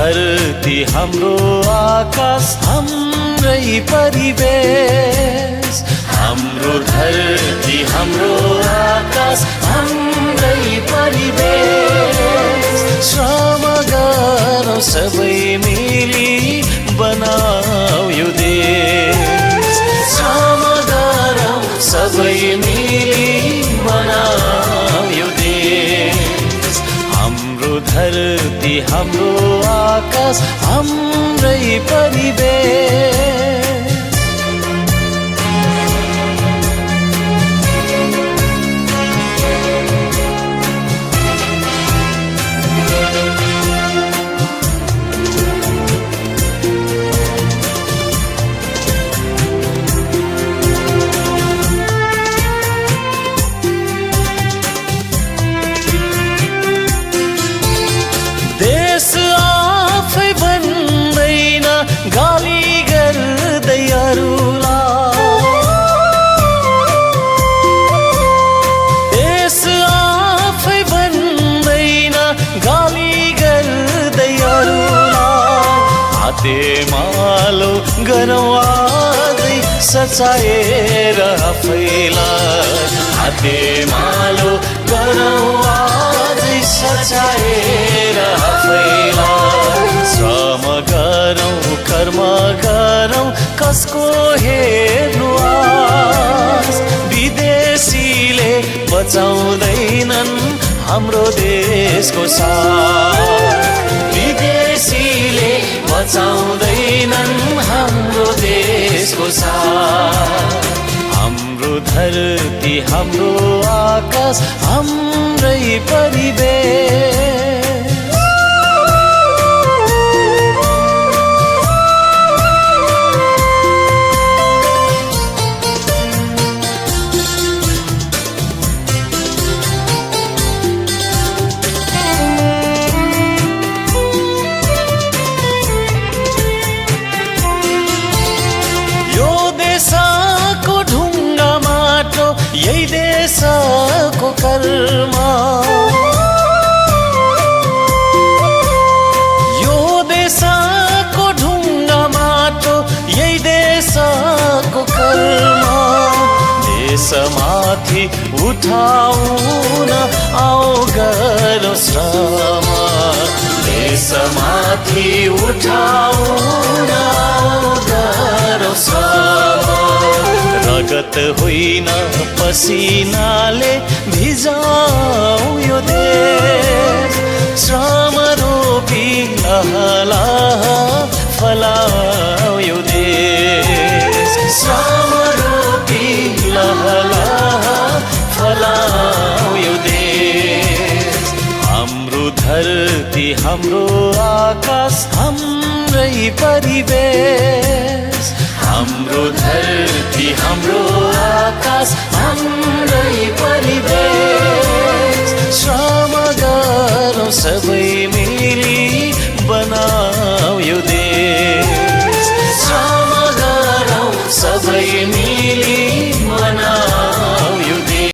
धरती हाम्रो आकाश हाम्रै परिवेश हाम्रो धरती हाम्रो आकाश हाम्रै परिवेश श्रम गरौँ सबै मिली बनाऊ यो देश श्रम गरौँ सबै मिली बनाऊ यो देश हाम्रो धरती हाम्रो आकाश हाम्रै परिवेश मालो गरौँ आजै सचाएर आफैलाई हाते मालो गरौँ आजै सचाएर आफैलाई श्रम गरौँ कर्म गरौँ कसको हेर्नु आस विदेशीले बचाउँदैनन् हाम्रो देशको साथ विदेशीले बचाउँदैनन् हाम्रो देशको साथ हाम्रो धरती हाम्रो आकाश हाम्रै परिवेश यही देशको कर्म यो देशको ढुङ्गा माटो यही देशको कर्म देशमाथि उठाउन आओ गरौँ श्रम देशमाथि उठाउन आओ गरौँ श्रम रगत होइन पसिनाले भिजाऊ यो देश श्रम रोपी लहलह फलाऊ यो देश श्रम रोपी लहलह फलाऊ यो देश हाम्रो धरती हाम्रो आकाश हाम्रै परिवेश हाम्रो धरती हाम्रो आकाश हाम्रै परिवेश श्रम गरौँ सबै